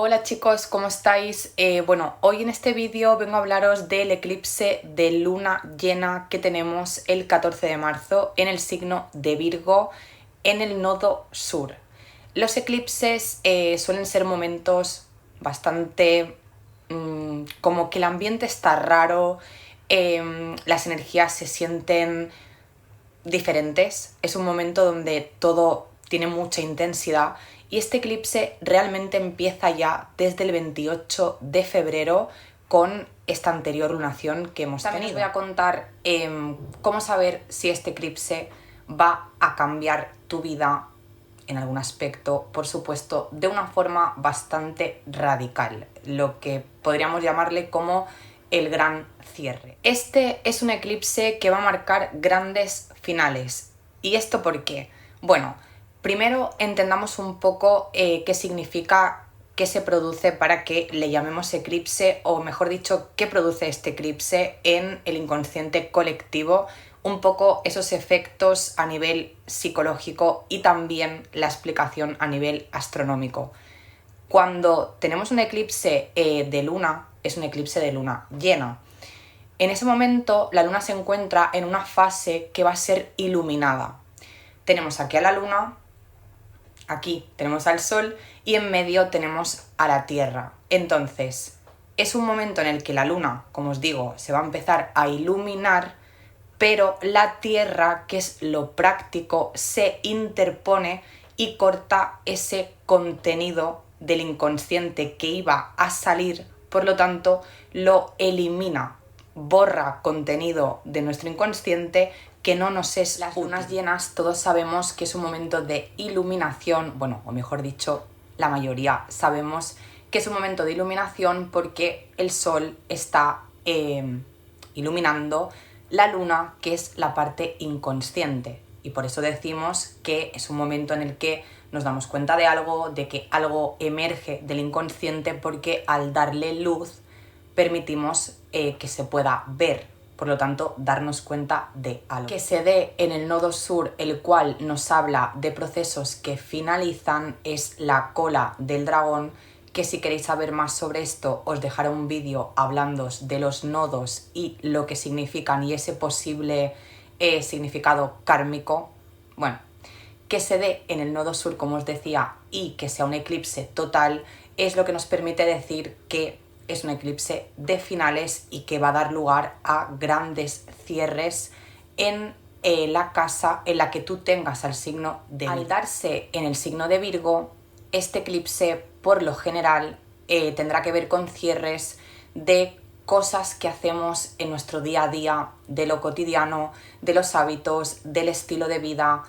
Hola chicos, ¿cómo estáis? Bueno, hoy en este vídeo vengo a hablaros del eclipse de luna llena que tenemos el 14 de marzo en el signo de Virgo, en el nodo sur. Los eclipses suelen ser momentos bastante como que el ambiente está raro, las energías se sienten diferentes, es un momento donde todo tiene mucha intensidad y este eclipse realmente empieza ya desde el 28 de febrero con esta anterior lunación que hemos tenido. También os voy a contar cómo saber si este eclipse va a cambiar tu vida en algún aspecto, por supuesto, de una forma bastante radical, lo que podríamos llamarle como el gran cierre. Este es un eclipse que va a marcar grandes finales. ¿Y esto por qué? Bueno, primero entendamos un poco qué significa, qué se produce para que le llamemos eclipse, o mejor dicho, qué produce este eclipse en el inconsciente colectivo, un poco esos efectos a nivel psicológico y también la explicación a nivel astronómico. Cuando tenemos un eclipse de luna, es un eclipse de luna llena. En ese momento la luna se encuentra en una fase que va a ser iluminada. Tenemos aquí a la luna, aquí tenemos al sol y en medio tenemos a la Tierra. Entonces, es un momento en el que la luna, como os digo, se va a empezar a iluminar, pero la Tierra, que es lo práctico, se interpone y corta ese contenido del inconsciente que iba a salir, por lo tanto, lo elimina, borra contenido de nuestro inconsciente que no nos es útil. Las lunas llenas todos sabemos que es un momento de iluminación, bueno, o mejor dicho, la mayoría sabemos que es un momento de iluminación porque el sol está iluminando la luna, que es la parte inconsciente, y por eso decimos que es un momento en el que nos damos cuenta de algo, de que algo emerge del inconsciente, porque al darle luz permitimos que se pueda ver, por lo tanto darnos cuenta de algo. Que se dé en el nodo sur, el cual nos habla de procesos que finalizan, es la cola del dragón, que si queréis saber más sobre esto os dejaré un vídeo hablándoos de los nodos y lo que significan y ese posible significado kármico. Bueno, que se dé en el nodo sur, como os decía, y que sea un eclipse total, es lo que nos permite decir que es un eclipse de finales y que va a dar lugar a grandes cierres en la casa en la que tú tengas al signo de Virgo. Al darse en el signo de Virgo, este eclipse por lo general tendrá que ver con cierres de cosas que hacemos en nuestro día a día, de lo cotidiano, de los hábitos, del estilo de vida,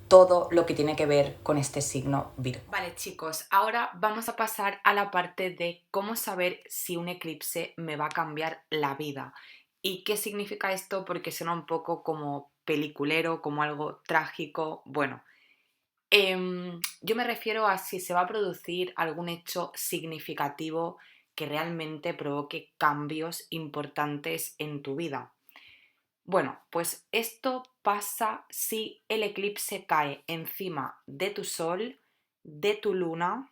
todo lo que tiene que ver con este signo Virgo. Vale chicos, ahora vamos a pasar a la parte de cómo saber si un eclipse me va a cambiar la vida. ¿Y qué significa esto? Porque suena un poco como peliculero, como algo trágico. Bueno, yo me refiero a si se va a producir algún hecho significativo que realmente provoque cambios importantes en tu vida. Bueno, pues esto pasa si el eclipse cae encima de tu sol, de tu luna,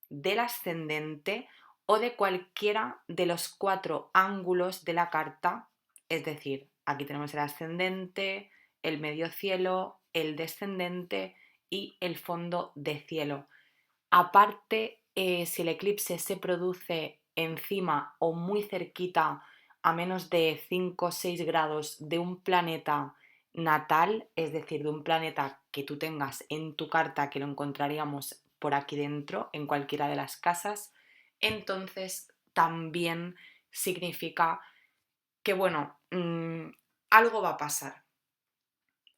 del ascendente o de cualquiera de los 4 ángulos de la carta. Es decir, aquí tenemos el ascendente, el medio cielo, el descendente y el fondo de cielo. Aparte, si el eclipse se produce encima o muy cerquita, a menos de 5 o 6 grados de un planeta natal, es decir, de un planeta que tú tengas en tu carta, que lo encontraríamos por aquí dentro, en cualquiera de las casas, entonces también significa que, bueno, algo va a pasar,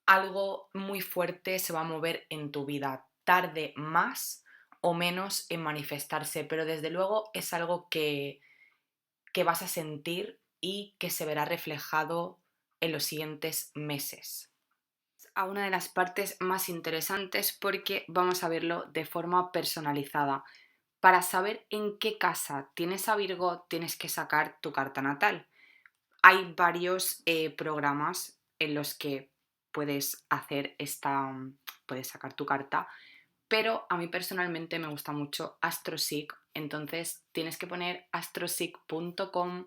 algo muy fuerte se va a mover en tu vida, tarde más o menos en manifestarse, pero desde luego es algo que vas a sentir y que se verá reflejado en los siguientes meses. A una de las partes más interesantes porque vamos a verlo de forma personalizada. Para saber en qué casa tienes a Virgo tienes que sacar tu carta natal. Hay varios programas en los que puedes hacer puedes sacar tu carta, pero a mí personalmente me gusta mucho AstroSeek, entonces tienes que poner astroseek.com,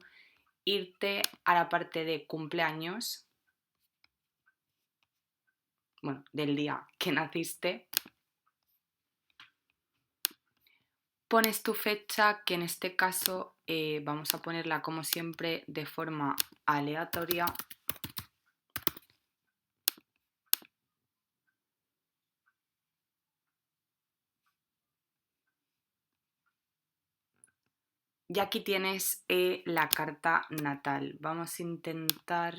irte a la parte de cumpleaños, bueno, del día que naciste, pones tu fecha, que en este caso vamos a ponerla como siempre de forma aleatoria. Y aquí tienes la carta natal. Vamos a intentar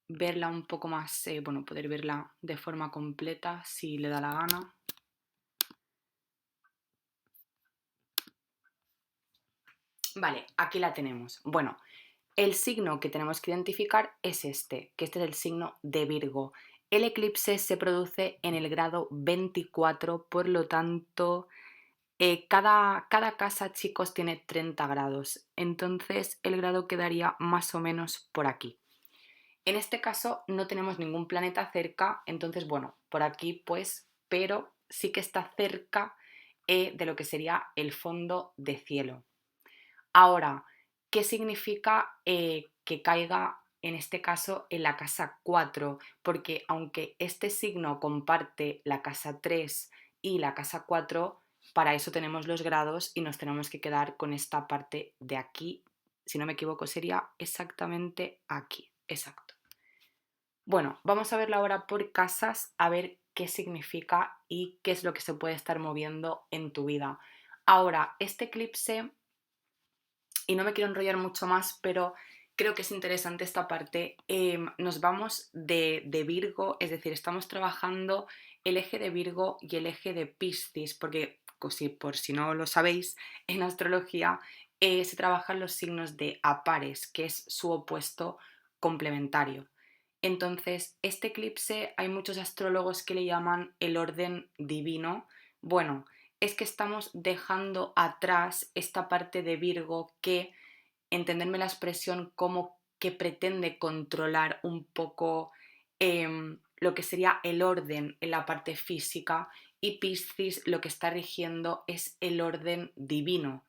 verla un poco más, bueno, poder verla de forma completa si le da la gana. Vale, aquí la tenemos. Bueno, el signo que tenemos que identificar es este, que este es el signo de Virgo. El eclipse se produce en el grado 24, por lo tanto, cada casa, chicos, tiene 30 grados. Entonces, el grado quedaría más o menos por aquí. En este caso no tenemos ningún planeta cerca, entonces bueno, por aquí pues, pero sí que está cerca de lo que sería el fondo de cielo. Ahora, ¿qué significa que caiga en este caso en la casa 4? Porque aunque este signo comparte la casa 3 y la casa 4, para eso tenemos los grados y nos tenemos que quedar con esta parte de aquí. Si no me equivoco, sería exactamente aquí. Exacto. Bueno, vamos a verla ahora por casas, a ver qué significa y qué es lo que se puede estar moviendo en tu vida. Ahora, este eclipse, y no me quiero enrollar mucho más, pero creo que es interesante esta parte, nos vamos de Virgo, es decir, estamos trabajando el eje de Virgo y el eje de Piscis, porque por si no lo sabéis, en astrología se trabajan los signos de Apares, que es su opuesto complementario. Entonces, este eclipse hay muchos astrólogos que le llaman el orden divino. Bueno, es que estamos dejando atrás esta parte de Virgo que, entenderme la expresión, como que pretende controlar un poco lo que sería el orden en la parte física, y Piscis lo que está rigiendo es el orden divino,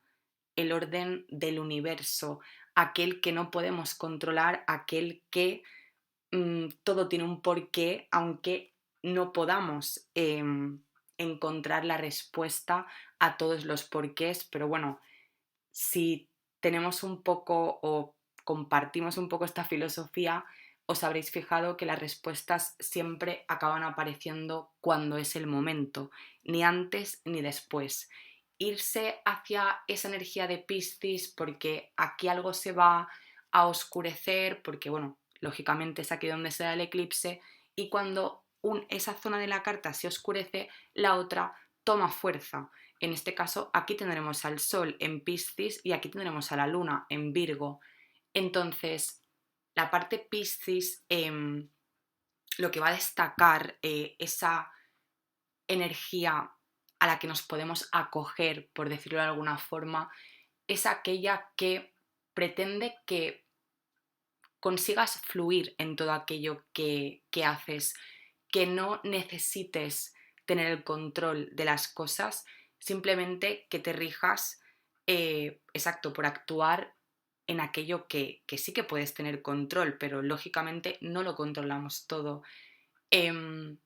el orden del universo, aquel que no podemos controlar, aquel que todo tiene un porqué, aunque no podamos encontrar la respuesta a todos los porqués, pero bueno, si tenemos un poco o compartimos un poco esta filosofía, os habréis fijado que las respuestas siempre acaban apareciendo cuando es el momento, ni antes ni después. Irse hacia esa energía de Piscis porque aquí algo se va a oscurecer, porque bueno, lógicamente es aquí donde se da el eclipse, y cuando esa zona de la carta se oscurece, la otra toma fuerza. En este caso, aquí tendremos al Sol en Piscis y aquí tendremos a la Luna en Virgo. Entonces, la parte Piscis lo que va a destacar esa energía a la que nos podemos acoger, por decirlo de alguna forma, es aquella que pretende que consigas fluir en todo aquello que haces, que no necesites tener el control de las cosas, simplemente que te rijas, exacto, por actuar en aquello que sí que puedes tener control, pero lógicamente no lo controlamos todo. Em,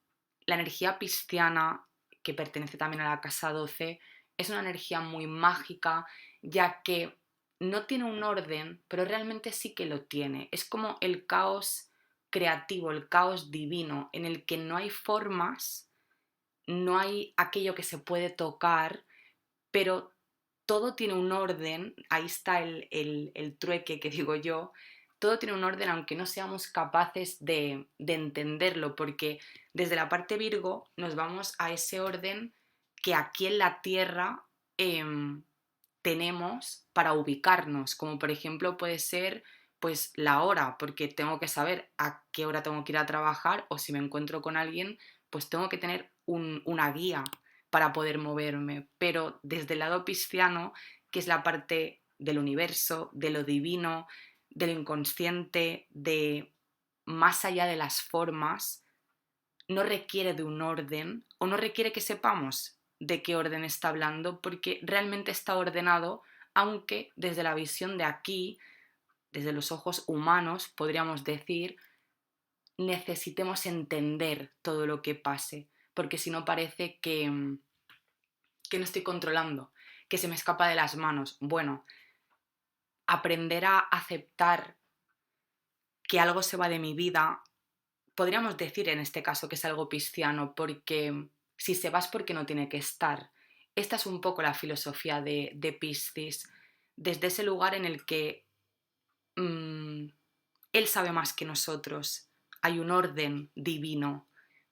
la energía pisciana, que pertenece también a la casa 12, es una energía muy mágica, ya que no tiene un orden, pero realmente sí que lo tiene. Es como el caos creativo, el caos divino, en el que no hay formas, no hay aquello que se puede tocar, pero todo tiene un orden. Ahí está el trueque que digo yo. Todo tiene un orden, aunque no seamos capaces de entenderlo, porque desde la parte Virgo nos vamos a ese orden que aquí en la Tierra tenemos para ubicarnos, como por ejemplo puede ser pues la hora, porque tengo que saber a qué hora tengo que ir a trabajar, o si me encuentro con alguien, pues tengo que tener una guía para poder moverme. Pero desde el lado pisciano, que es la parte del universo, de lo divino, de lo inconsciente, de más allá de las formas, no requiere de un orden o no requiere que sepamos de qué orden está hablando porque realmente está ordenado, aunque desde la visión de aquí, desde los ojos humanos, podríamos decir, necesitemos entender todo lo que pase, porque si no parece que no estoy controlando, que se me escapa de las manos. Bueno, aprender a aceptar que algo se va de mi vida, podríamos decir en este caso que es algo pisciano, porque si se va es porque no tiene que estar. Esta es un poco la filosofía de Piscis, desde ese lugar en el que mmm, él sabe más que nosotros, hay un orden divino.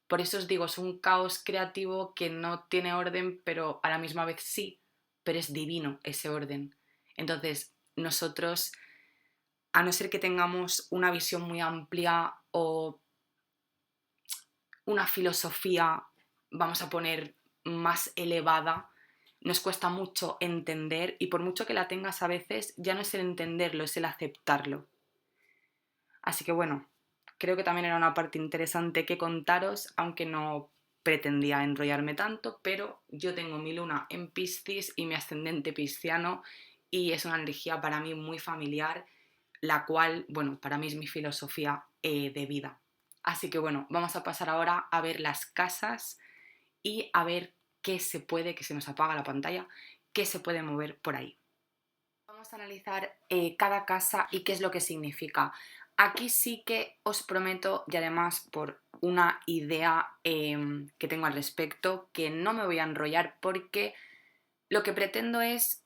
Por eso os digo, es un caos creativo que no tiene orden, pero a la misma vez sí, pero es divino ese orden. Entonces, nosotros, a no ser que tengamos una visión muy amplia o una filosofía, vamos a poner, más elevada, nos cuesta mucho entender y por mucho que la tengas a veces, ya no es el entenderlo, es el aceptarlo. Así que bueno, creo que también era una parte interesante que contaros, aunque no pretendía enrollarme tanto, pero yo tengo mi luna en Piscis y mi ascendente pisciano y es una energía para mí muy familiar, la cual, bueno, para mí es mi filosofía de vida. Así que bueno, vamos a pasar ahora a ver las casas y a ver qué se puede, que se nos apaga la pantalla, qué se puede mover por ahí. Vamos a analizar cada casa y qué es lo que significa. Aquí sí que os prometo, y además por una idea que tengo al respecto, que no me voy a enrollar porque lo que pretendo es,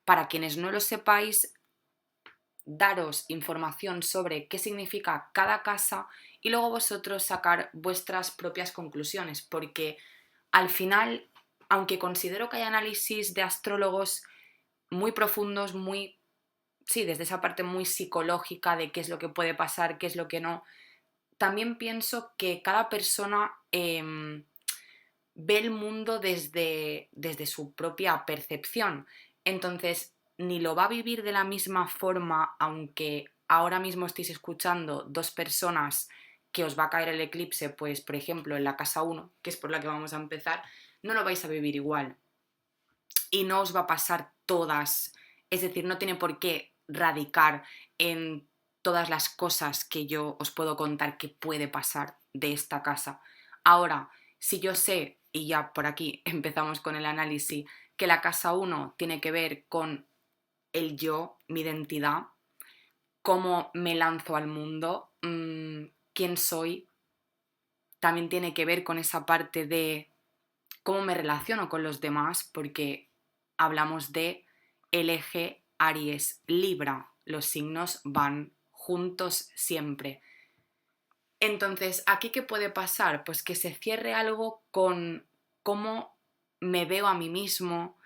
para quienes no lo sepáis, daros información sobre qué significa cada casa y luego vosotros sacar vuestras propias conclusiones, porque al final, aunque considero que hay análisis de astrólogos muy profundos, muy, sí, desde esa parte muy psicológica de qué es lo que puede pasar, qué es lo que no, también pienso que cada persona ve el mundo desde su propia percepción. Entonces, ni lo va a vivir de la misma forma, aunque ahora mismo estéis escuchando dos personas que os va a caer el eclipse, pues por ejemplo en la casa 1, que es por la que vamos a empezar, no lo vais a vivir igual. Y no os va a pasar todas, es decir, no tiene por qué radicar en todas las cosas que yo os puedo contar que puede pasar de esta casa. Ahora, si yo sé, y ya por aquí empezamos con el análisis, que la casa 1 tiene que ver con el yo, mi identidad, cómo me lanzo al mundo, quién soy, también tiene que ver con esa parte de cómo me relaciono con los demás, porque hablamos de el eje Aries-Libra, los signos van juntos siempre. Entonces, ¿aquí qué puede pasar? Pues que se cierre algo con cómo me veo a mí mismo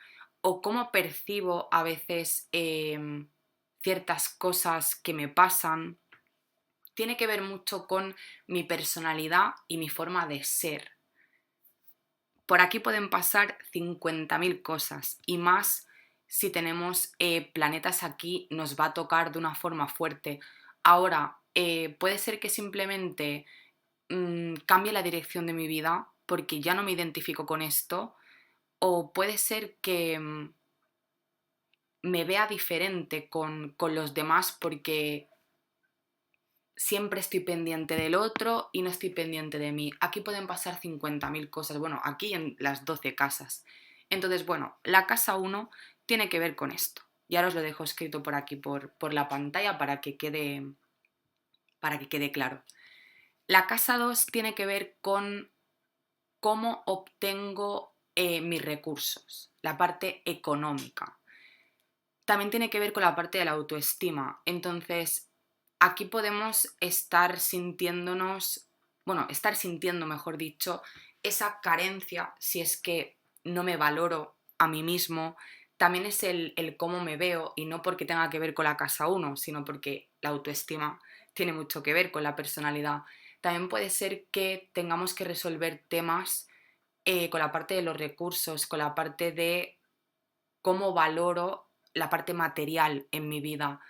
o cómo percibo a veces ciertas cosas que me pasan. Tiene que ver mucho con mi personalidad y mi forma de ser. Por aquí pueden pasar 50.000 cosas y más si tenemos planetas aquí nos va a tocar de una forma fuerte. Ahora, puede ser que simplemente cambie la dirección de mi vida porque ya no me identifico con esto o puede ser que me vea diferente con los demás porque siempre estoy pendiente del otro y no estoy pendiente de mí. Aquí pueden pasar 50.000 cosas, bueno, aquí en las 12 casas. Entonces, bueno, la casa 1 tiene que ver con esto. Y ahora os lo dejo escrito por aquí, por la pantalla, para que quede claro. La casa 2 tiene que ver con cómo obtengo mis recursos, la parte económica. También tiene que ver con la parte de la autoestima. Entonces, aquí podemos estar sintiéndonos, bueno, estar sintiendo, mejor dicho, esa carencia si es que no me valoro a mí mismo. También es el cómo me veo y no porque tenga que ver con la casa 1, sino porque la autoestima tiene mucho que ver con la personalidad. También puede ser que tengamos que resolver temas con la parte de los recursos, con la parte de cómo valoro la parte material en mi vida.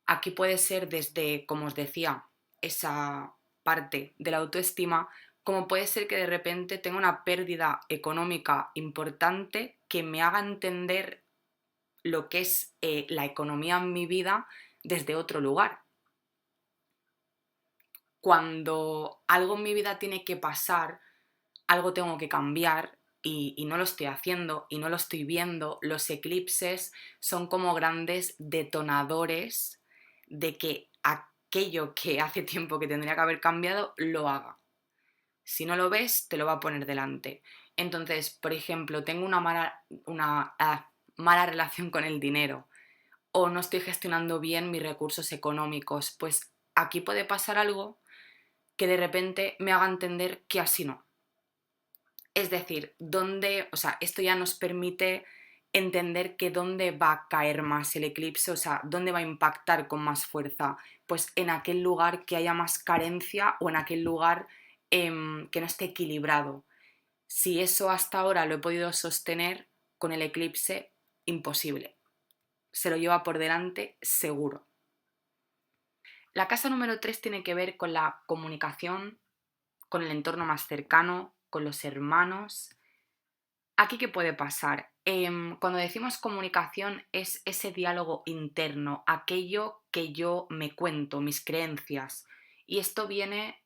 Aquí puede ser desde, como os decía, esa parte de la autoestima, como puede ser que de repente tenga una pérdida económica importante que me haga entender lo que es la economía en mi vida desde otro lugar. Cuando algo en mi vida tiene que pasar, algo tengo que cambiar y no lo estoy haciendo y no lo estoy viendo, los eclipses son como grandes detonadores de que aquello que hace tiempo que tendría que haber cambiado, lo haga. Si no lo ves, te lo va a poner delante. Entonces, por ejemplo, tengo mala relación con el dinero o no estoy gestionando bien mis recursos económicos, pues aquí puede pasar algo que de repente me haga entender que así no. Es decir, esto ya nos permite entender que dónde va a caer más el eclipse, o sea, dónde va a impactar con más fuerza, pues en aquel lugar que haya más carencia o en aquel lugar que no esté equilibrado. Si eso hasta ahora lo he podido sostener, con el eclipse, imposible. Se lo lleva por delante seguro. La casa número 3 tiene que ver con la comunicación, con el entorno más cercano, con los hermanos. ¿Aquí qué puede pasar? Cuando decimos comunicación es ese diálogo interno, aquello que yo me cuento, mis creencias. Y esto viene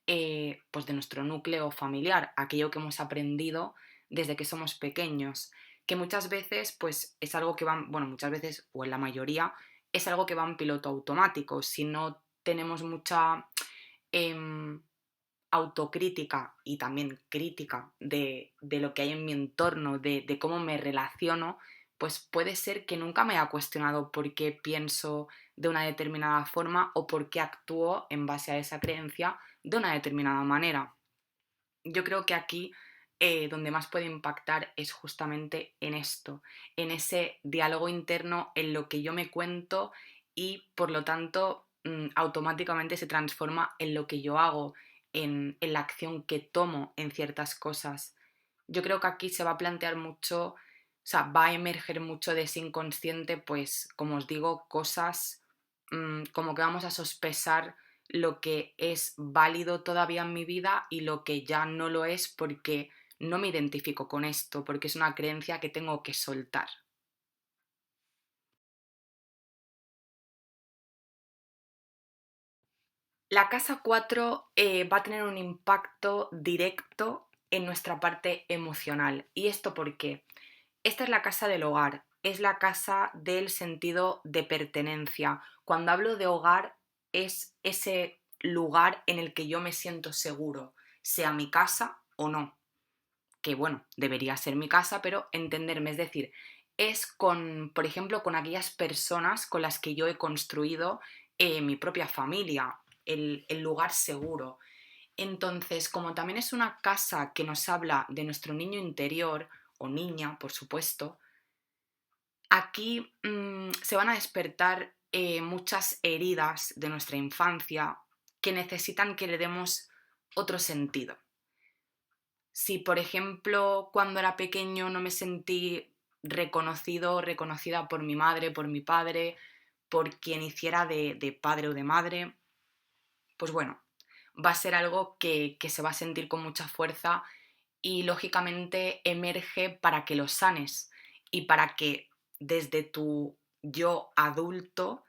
pues de nuestro núcleo familiar, aquello que hemos aprendido desde que somos pequeños, que muchas veces pues es algo que va, bueno, muchas veces o en la mayoría es algo que va en piloto automático. Si no tenemos mucha em, autocrítica y también crítica de lo que hay en mi entorno, de cómo me relaciono, pues puede ser que nunca me haya cuestionado por qué pienso de una determinada forma o por qué actúo en base a esa creencia de una determinada manera. Yo creo que aquí donde más puede impactar es justamente en esto, en ese diálogo interno, en lo que yo me cuento y por lo tanto automáticamente se transforma en lo que yo hago, en la acción que tomo en ciertas cosas. Yo creo que aquí se va a plantear mucho, o sea, va a emerger mucho de ese inconsciente, pues como os digo, cosas como que vamos a sospechar lo que es válido todavía en mi vida y lo que ya no lo es porque no me identifico con esto, porque es una creencia que tengo que soltar. La casa 4 va a tener un impacto directo en nuestra parte emocional. ¿Y esto por qué? Esta es la casa del hogar, es la casa del sentido de pertenencia. Cuando hablo de hogar es ese lugar en el que yo me siento seguro, sea mi casa o no. Que bueno, debería ser mi casa, pero entenderme, es decir, es con, por ejemplo, con aquellas personas con las que yo he construido mi propia familia, el lugar seguro. Entonces, como también es una casa que nos habla de nuestro niño interior, o niña, por supuesto, aquí se van a despertar muchas heridas de nuestra infancia que necesitan que le demos otro sentido. Si, por ejemplo, cuando era pequeño no me sentí reconocido o reconocida por mi madre, por mi padre, por quien hiciera de padre o de madre, pues bueno, va a ser algo que se va a sentir con mucha fuerza y lógicamente emerge para que lo sanes y para que desde tu yo adulto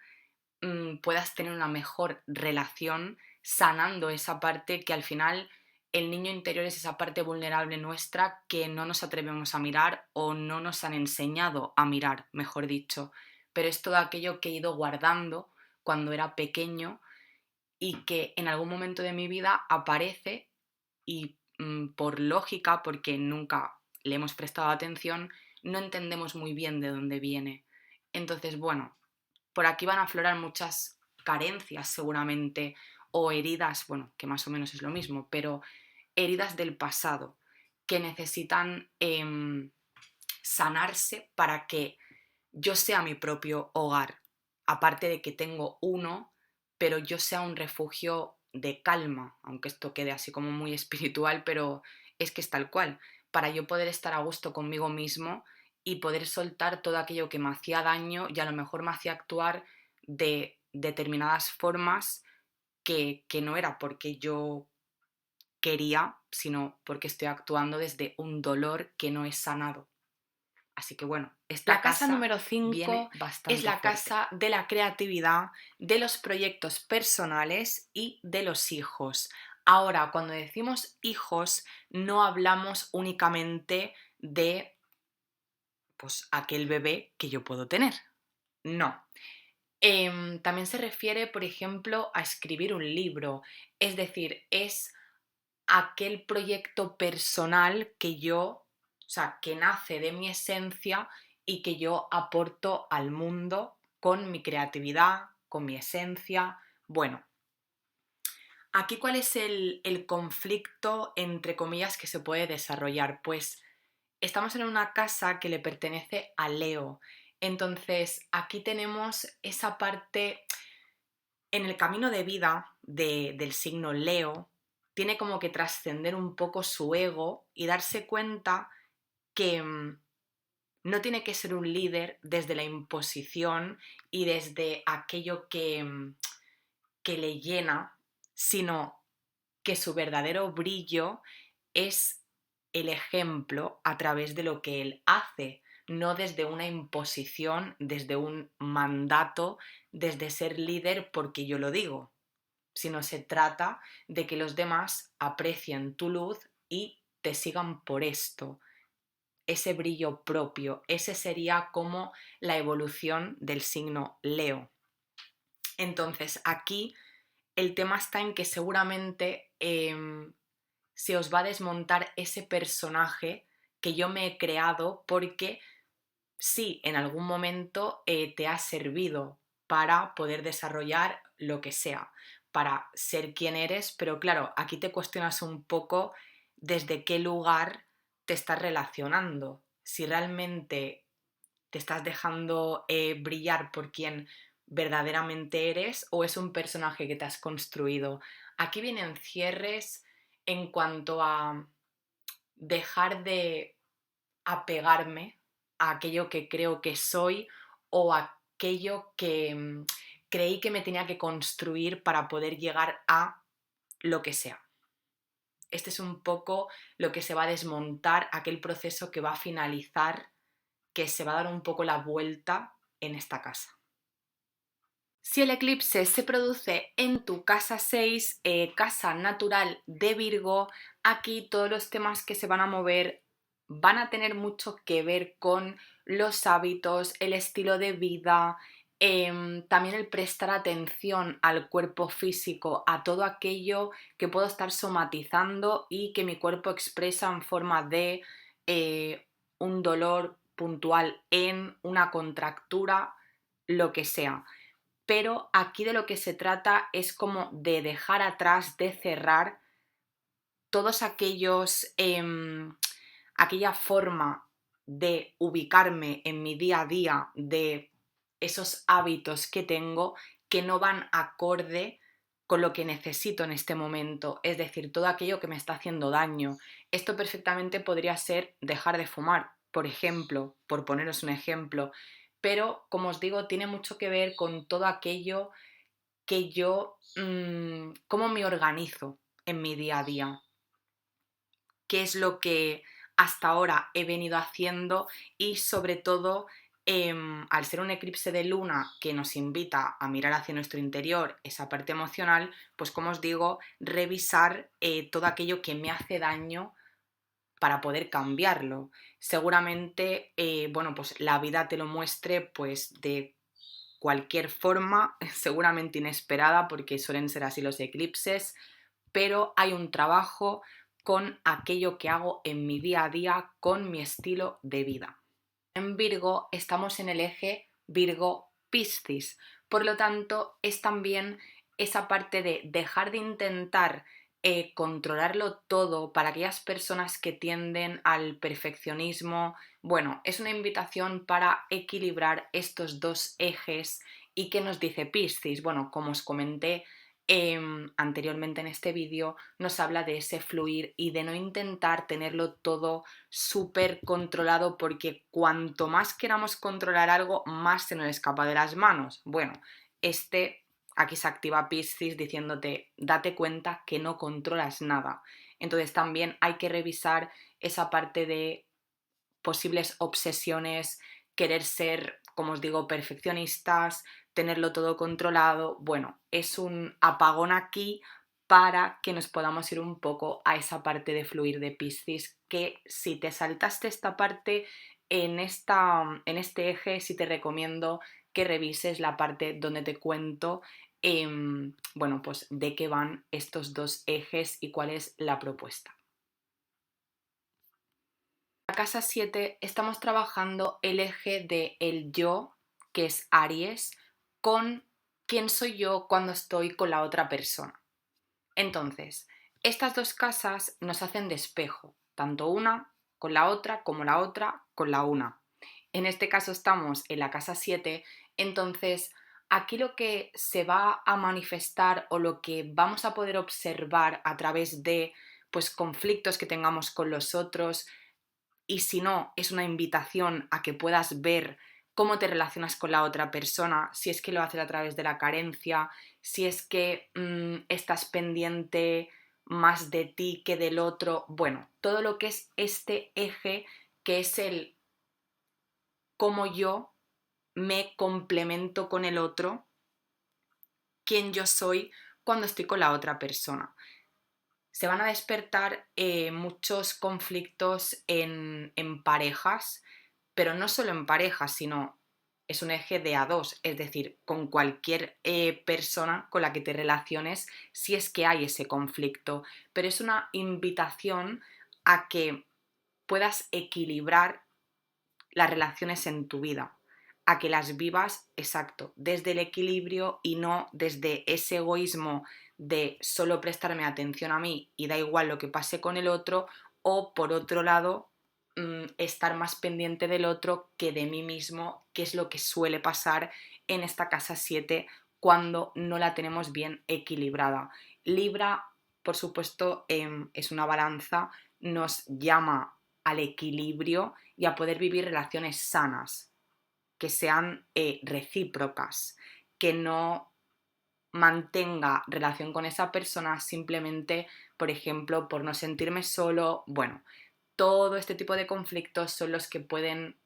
puedas tener una mejor relación sanando esa parte que al final el niño interior es esa parte vulnerable nuestra que no nos atrevemos a mirar o no nos han enseñado a mirar, mejor dicho. Pero es todo aquello que he ido guardando cuando era pequeño y que en algún momento de mi vida aparece y por lógica, porque nunca le hemos prestado atención, no entendemos muy bien de dónde viene. Entonces, bueno, por aquí van a aflorar muchas carencias seguramente o heridas, bueno, que más o menos es lo mismo, pero heridas del pasado que necesitan sanarse para que yo sea mi propio hogar. Aparte de que tengo uno, pero yo sea un refugio de calma, aunque esto quede así como muy espiritual, pero es que es tal cual, para yo poder estar a gusto conmigo mismo y poder soltar todo aquello que me hacía daño y a lo mejor me hacía actuar de determinadas formas que no era porque yo quería, sino porque estoy actuando desde un dolor que no es sanado. Así que bueno, esta casa número 5 es la casa de la creatividad, de los proyectos personales y de los hijos. Ahora, cuando decimos hijos, no hablamos únicamente de pues, aquel bebé que yo puedo tener. No. También se refiere, por ejemplo, a escribir un libro. Es decir, es aquel proyecto personal que yo, o sea, que nace de mi esencia y que yo aporto al mundo con mi creatividad, con mi esencia. Bueno, aquí cuál es el conflicto, entre comillas, que se puede desarrollar. Pues estamos en una casa que le pertenece a Leo. Entonces, aquí tenemos esa parte en el camino de vida del signo Leo, tiene como que trascender un poco su ego y darse cuenta que no tiene que ser un líder desde la imposición y desde aquello que le llena, sino que su verdadero brillo es el ejemplo a través de lo que él hace, no desde una imposición, desde un mandato, desde ser líder porque yo lo digo, sino se trata de que los demás aprecien tu luz y te sigan por esto, ese brillo propio. Ese sería como la evolución del signo Leo. Entonces, aquí el tema está en que seguramente se os va a desmontar ese personaje que yo me he creado porque sí, en algún momento te ha servido para poder desarrollar lo que sea, para ser quien eres, pero claro, aquí te cuestionas un poco desde qué lugar te estás relacionando, si realmente te estás dejando brillar por quien verdaderamente eres o es un personaje que te has construido. Aquí vienen cierres en cuanto a dejar de apegarme a aquello que creo que soy o a aquello que creí que me tenía que construir para poder llegar a lo que sea. Este es un poco lo que se va a desmontar, aquel proceso que va a finalizar, que se va a dar un poco la vuelta en esta casa. Si el eclipse se produce en tu casa 6, casa natural de Virgo, aquí todos los temas que se van a mover van a tener mucho que ver con los hábitos, el estilo de vida, también el prestar atención al cuerpo físico, a todo aquello que puedo estar somatizando y que mi cuerpo expresa en forma de un dolor puntual en una contractura, lo que sea. Pero aquí de lo que se trata es como de dejar atrás, de cerrar todos aquellos, aquella forma de ubicarme en mi día a día, de esos hábitos que tengo que no van acorde con lo que necesito en este momento, es decir, todo aquello que me está haciendo daño. Esto perfectamente podría ser dejar de fumar, por ejemplo, por poneros un ejemplo, pero como os digo, tiene mucho que ver con todo aquello que yo, cómo me organizo en mi día a día, qué es lo que hasta ahora he venido haciendo y sobre todo al ser un eclipse de luna que nos invita a mirar hacia nuestro interior, esa parte emocional, pues como os digo, revisar todo aquello que me hace daño para poder cambiarlo. Seguramente, bueno, pues la vida te lo muestre pues de cualquier forma, seguramente inesperada, porque suelen ser así los eclipses, pero hay un trabajo con aquello que hago en mi día a día, con mi estilo de vida. En Virgo estamos en el eje Virgo-Piscis, por lo tanto es también esa parte de dejar de intentar controlarlo todo para aquellas personas que tienden al perfeccionismo. Bueno, es una invitación para equilibrar estos dos ejes. ¿Y qué nos dice Piscis? Bueno, como os comenté anteriormente en este vídeo, nos habla de ese fluir y de no intentar tenerlo todo súper controlado, porque cuanto más queramos controlar algo, más se nos escapa de las manos. Bueno, aquí se activa Piscis diciéndote, date cuenta que no controlas nada. Entonces también hay que revisar esa parte de posibles obsesiones, querer ser, como os digo, perfeccionistas, tenerlo todo controlado. Bueno, es un apagón aquí para que nos podamos ir un poco a esa parte de fluir de Piscis, que si te saltaste esta parte en este eje, sí te recomiendo que revises la parte donde te cuento bueno, pues de qué van estos dos ejes y cuál es la propuesta. La casa 7 estamos trabajando el eje de el yo, que es Aries, con quién soy yo cuando estoy con la otra persona. Entonces, estas dos casas nos hacen de espejo, tanto una con la otra como la otra con la una. En este caso estamos en la casa 7, entonces aquí lo que se va a manifestar o lo que vamos a poder observar a través de pues conflictos que tengamos con los otros, y si no, es una invitación a que puedas ver cómo te relacionas con la otra persona, si es que lo haces a través de la carencia, si es que estás pendiente más de ti que del otro. Bueno, todo lo que es este eje, que es el cómo yo me complemento con el otro, quién yo soy cuando estoy con la otra persona. Se van a despertar muchos conflictos en parejas, pero no solo en parejas, sino es un eje de a dos, es decir, con cualquier persona con la que te relaciones, si es que hay ese conflicto, pero es una invitación a que puedas equilibrar las relaciones en tu vida, a que las vivas, exacto, desde el equilibrio y no desde ese egoísmo de solo prestarme atención a mí y da igual lo que pase con el otro, o por otro lado, estar más pendiente del otro que de mí mismo, que es lo que suele pasar en esta casa 7 cuando no la tenemos bien equilibrada. Libra, por supuesto, es una balanza, nos llama al equilibrio y a poder vivir relaciones sanas, que sean recíprocas, que no mantenga relación con esa persona simplemente, por ejemplo, por no sentirme solo. Bueno, todo este tipo de conflictos son los que pueden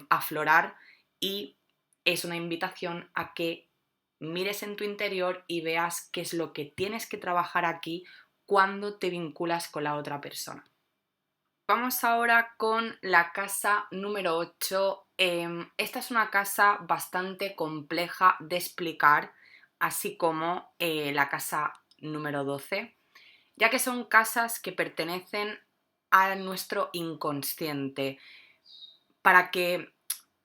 aflorar, y es una invitación a que mires en tu interior y veas qué es lo que tienes que trabajar aquí cuando te vinculas con la otra persona. Vamos ahora con la casa número 8. Esta es una casa bastante compleja de explicar, así como la casa número 12, ya que son casas que pertenecen a nuestro inconsciente. Para que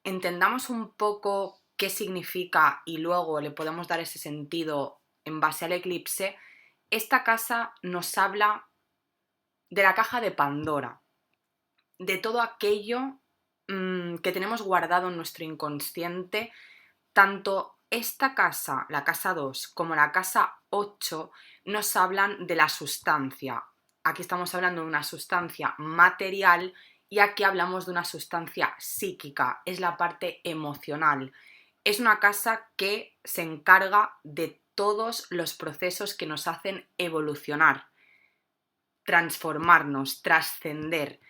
entendamos un poco qué significa y luego le podemos dar ese sentido en base al eclipse, esta casa nos habla de la caja de Pandora, de todo aquello que tenemos guardado en nuestro inconsciente. Tanto esta casa, la casa 2, como la casa 8 nos hablan de la sustancia. Aquí estamos hablando de una sustancia material y aquí hablamos de una sustancia psíquica, es la parte emocional. Es una casa que se encarga de todos los procesos que nos hacen evolucionar, transformarnos, trascender.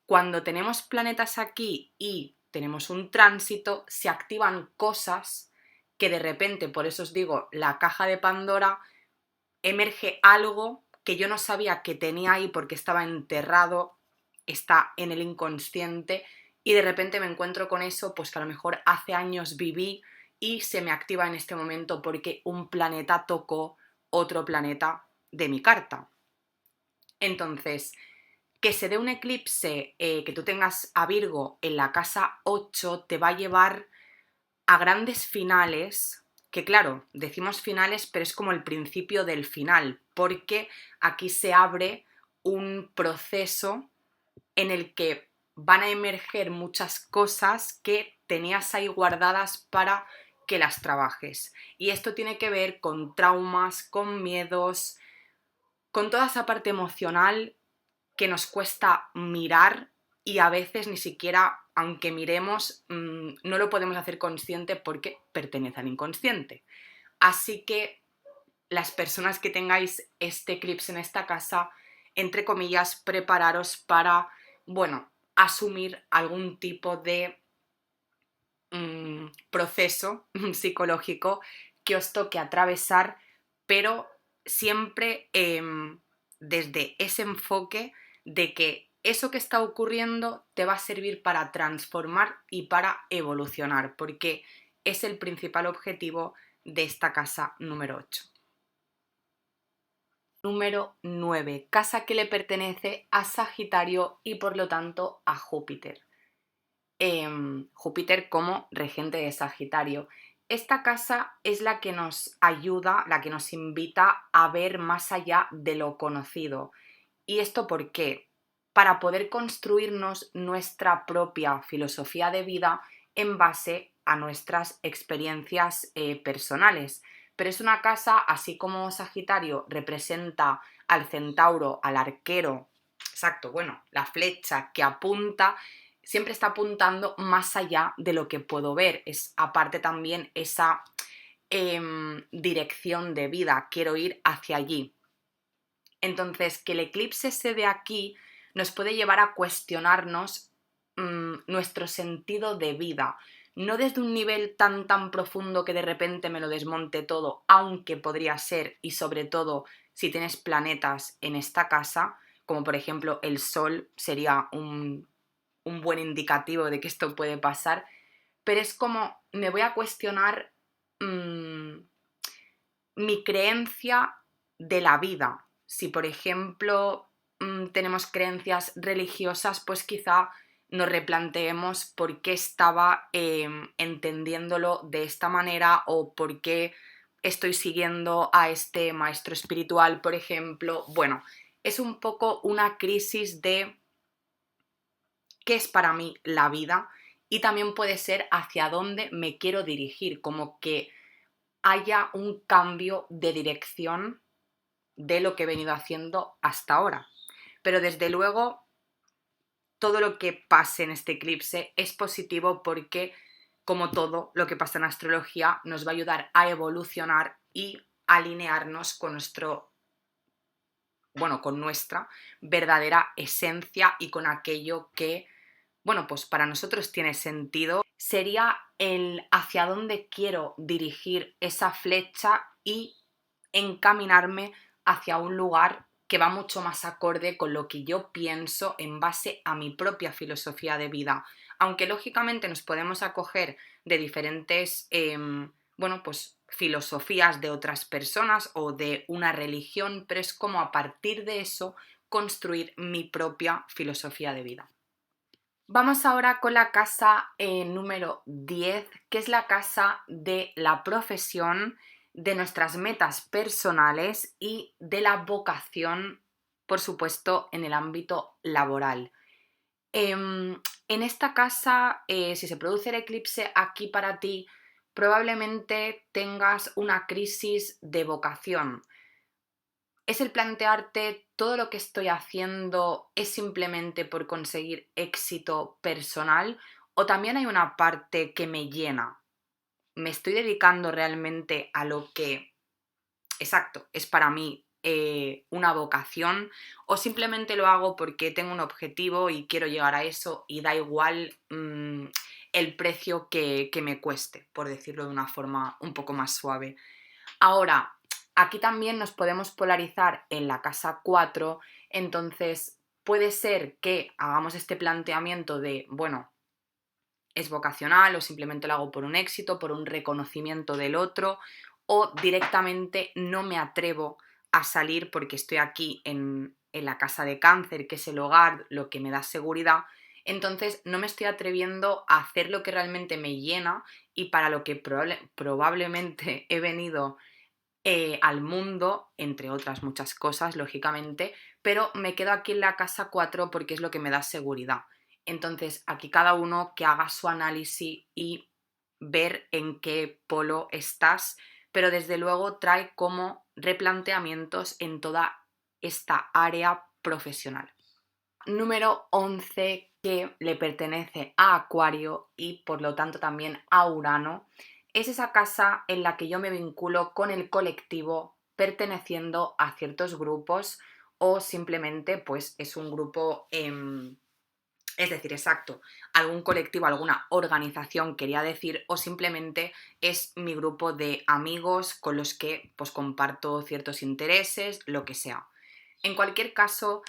Cuando tenemos planetas aquí y tenemos un tránsito, se activan cosas que de repente, por eso os digo, la caja de Pandora, emerge algo que yo no sabía que tenía ahí porque estaba enterrado, está en el inconsciente, y de repente me encuentro con eso, pues que a lo mejor hace años viví y se me activa en este momento porque un planeta tocó otro planeta de mi carta. Entonces, que se dé un eclipse, que tú tengas a Virgo en la casa 8, te va a llevar a grandes finales, que claro, decimos finales, pero es como el principio del final, porque aquí se abre un proceso en el que van a emerger muchas cosas que tenías ahí guardadas para que las trabajes. Y esto tiene que ver con traumas, con miedos, con toda esa parte emocional que nos cuesta mirar, y a veces ni siquiera, aunque miremos, no lo podemos hacer consciente porque pertenece al inconsciente. Así que las personas que tengáis este eclipse en esta casa, entre comillas, prepararos para, bueno, asumir algún tipo de proceso psicológico que os toque atravesar, pero siempre desde ese enfoque de que eso que está ocurriendo te va a servir para transformar y para evolucionar, porque es el principal objetivo de esta casa número 8. Número 9, casa que le pertenece a Sagitario y por lo tanto a Júpiter. Júpiter como regente de Sagitario. Esta casa es la que nos ayuda, la que nos invita a ver más allá de lo conocido. ¿Y esto por qué? Para poder construirnos nuestra propia filosofía de vida en base a nuestras experiencias personales. Pero es una casa, así como Sagitario representa al centauro, al arquero, exacto, bueno, la flecha que apunta, siempre está apuntando más allá de lo que puedo ver. Es aparte también esa dirección de vida, quiero ir hacia allí. Entonces, que el eclipse se dé aquí nos puede llevar a cuestionarnos nuestro sentido de vida. No desde un nivel tan profundo que de repente me lo desmonte todo, aunque podría ser, y sobre todo si tienes planetas en esta casa, como por ejemplo el Sol sería un buen indicativo de que esto puede pasar, pero es como me voy a cuestionar mi creencia de la vida. Si, por ejemplo, tenemos creencias religiosas, pues quizá nos replanteemos por qué estaba entendiéndolo de esta manera o por qué estoy siguiendo a este maestro espiritual, por ejemplo. Bueno, es un poco una crisis de qué es para mí la vida y también puede ser hacia dónde me quiero dirigir, como que haya un cambio de dirección de lo que he venido haciendo hasta ahora. Pero desde luego, todo lo que pase en este eclipse es positivo porque, como todo lo que pasa en astrología, nos va a ayudar a evolucionar y alinearnos con con nuestra verdadera esencia y con aquello que, pues para nosotros tiene sentido. Sería el hacia dónde quiero dirigir esa flecha y encaminarme hacia un lugar que va mucho más acorde con lo que yo pienso en base a mi propia filosofía de vida. Aunque lógicamente nos podemos acoger de diferentes, filosofías de otras personas o de una religión, pero es como a partir de eso construir mi propia filosofía de vida. Vamos ahora con la casa número 10, que es la casa de la profesión, de nuestras metas personales y de la vocación, por supuesto, en el ámbito laboral. En esta casa, si se produce el eclipse aquí para ti, probablemente tengas una crisis de vocación. Es el plantearte todo lo que estoy haciendo es simplemente por conseguir éxito personal o también hay una parte que me llena. ¿Me estoy dedicando realmente a lo que, exacto, es para mí una vocación o simplemente lo hago porque tengo un objetivo y quiero llegar a eso y da igual el precio que me cueste, por decirlo de una forma un poco más suave? Ahora, aquí también nos podemos polarizar en la casa 4, entonces puede ser que hagamos este planteamiento de, es vocacional o simplemente lo hago por un éxito, por un reconocimiento del otro, o directamente no me atrevo a salir porque estoy aquí en la casa de Cáncer, que es el hogar, lo que me da seguridad. Entonces no me estoy atreviendo a hacer lo que realmente me llena y para lo que probablemente he venido al mundo, entre otras muchas cosas, lógicamente, pero me quedo aquí en la casa 4 porque es lo que me da seguridad. Entonces, aquí cada uno que haga su análisis y ver en qué polo estás, pero desde luego trae como replanteamientos en toda esta área profesional. Número 11, que le pertenece a Acuario y por lo tanto también a Urano, es esa casa en la que yo me vinculo con el colectivo perteneciendo a ciertos grupos o simplemente pues es un grupo, es decir, exacto, algún colectivo, alguna organización quería decir, o simplemente es mi grupo de amigos con los que pues comparto ciertos intereses, lo que sea. En cualquier caso,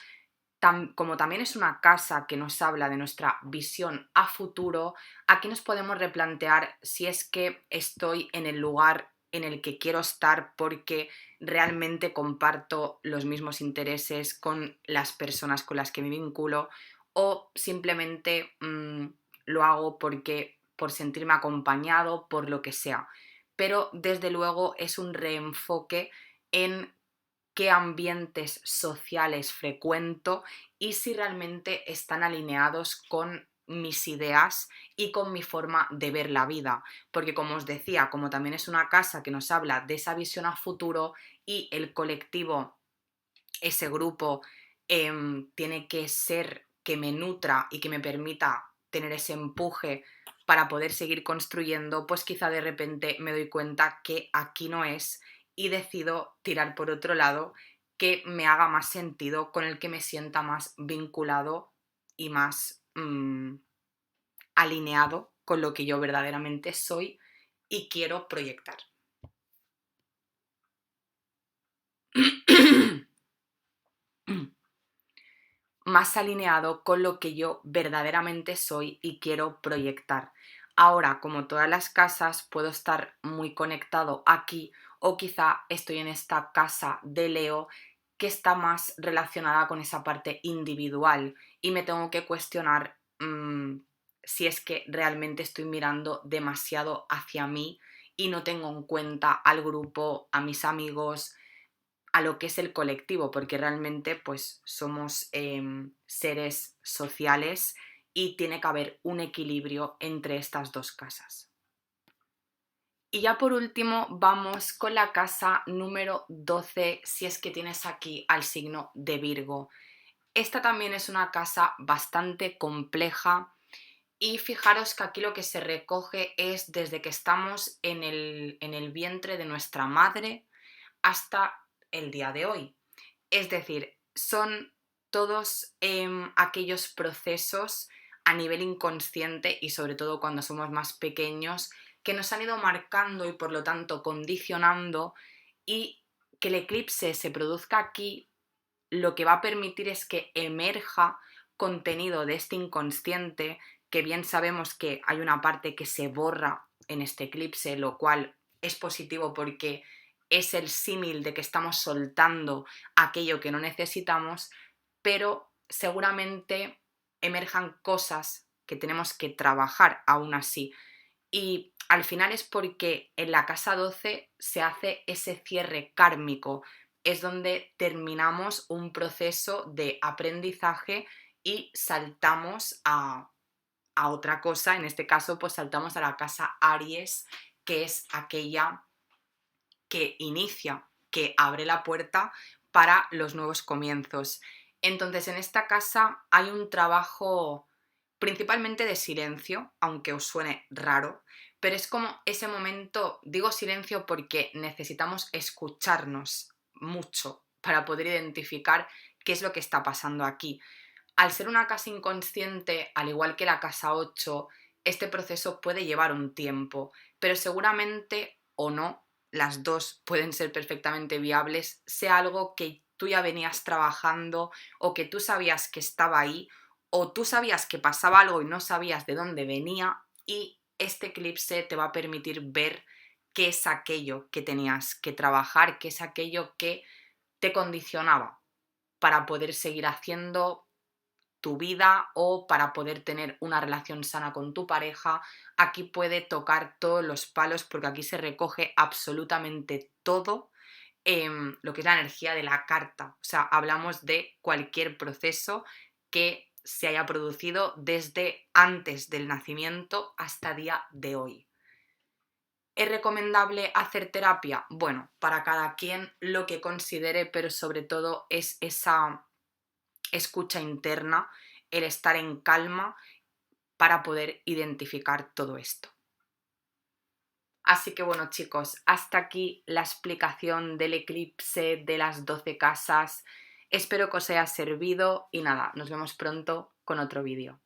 como también es una casa que nos habla de nuestra visión a futuro, aquí nos podemos replantear si es que estoy en el lugar en el que quiero estar porque realmente comparto los mismos intereses con las personas con las que me vinculo, o simplemente lo hago porque por sentirme acompañado, por lo que sea. Pero desde luego es un reenfoque en qué ambientes sociales frecuento y si realmente están alineados con mis ideas y con mi forma de ver la vida. Porque como os decía, como también es una casa que nos habla de esa visión a futuro y el colectivo, ese grupo, tiene que ser que me nutra y que me permita tener ese empuje para poder seguir construyendo, pues quizá de repente me doy cuenta que aquí no es y decido tirar por otro lado que me haga más sentido, con el que me sienta más vinculado y más alineado con lo que yo verdaderamente soy y quiero proyectar. Más alineado con lo que yo verdaderamente soy y quiero proyectar. Ahora, como todas las casas, puedo estar muy conectado aquí, o quizá estoy en esta casa de Leo que está más relacionada con esa parte individual y me tengo que cuestionar si es que realmente estoy mirando demasiado hacia mí y no tengo en cuenta al grupo, a mis amigos, a lo que es el colectivo, porque realmente pues somos seres sociales y tiene que haber un equilibrio entre estas dos casas. Y ya por último vamos con la casa número 12, si es que tienes aquí al signo de Virgo. Esta también es una casa bastante compleja y fijaros que aquí lo que se recoge es desde que estamos en el vientre de nuestra madre hasta el día de hoy. Es decir, son todos aquellos procesos a nivel inconsciente y sobre todo cuando somos más pequeños que nos han ido marcando y por lo tanto condicionando, y que el eclipse se produzca aquí lo que va a permitir es que emerja contenido de este inconsciente, que bien sabemos que hay una parte que se borra en este eclipse, lo cual es positivo porque es el símil de que estamos soltando aquello que no necesitamos, pero seguramente emerjan cosas que tenemos que trabajar aún así. Y al final es porque en la casa 12 se hace ese cierre kármico, es donde terminamos un proceso de aprendizaje y saltamos a otra cosa. En este caso pues saltamos a la casa Aries, que es aquella que inicia, que abre la puerta para los nuevos comienzos. Entonces, en esta casa hay un trabajo principalmente de silencio, aunque os suene raro, pero es como ese momento, digo silencio porque necesitamos escucharnos mucho para poder identificar qué es lo que está pasando aquí. Al ser una casa inconsciente, al igual que la casa 8, este proceso puede llevar un tiempo, pero seguramente o no, las dos pueden ser perfectamente viables, sea algo que tú ya venías trabajando o que tú sabías que estaba ahí o tú sabías que pasaba algo y no sabías de dónde venía, y este eclipse te va a permitir ver qué es aquello que tenías que trabajar, qué es aquello que te condicionaba para poder seguir haciendo tu vida o para poder tener una relación sana con tu pareja. Aquí puede tocar todos los palos porque aquí se recoge absolutamente todo, lo que es la energía de la carta. O sea, hablamos de cualquier proceso que se haya producido desde antes del nacimiento hasta día de hoy. ¿Es recomendable hacer terapia? Bueno, para cada quien lo que considere, pero sobre todo es esa escucha interna, el estar en calma para poder identificar todo esto. Así que bueno, chicos, hasta aquí la explicación del eclipse de las 12 casas. Espero que os haya servido y nada, nos vemos pronto con otro vídeo.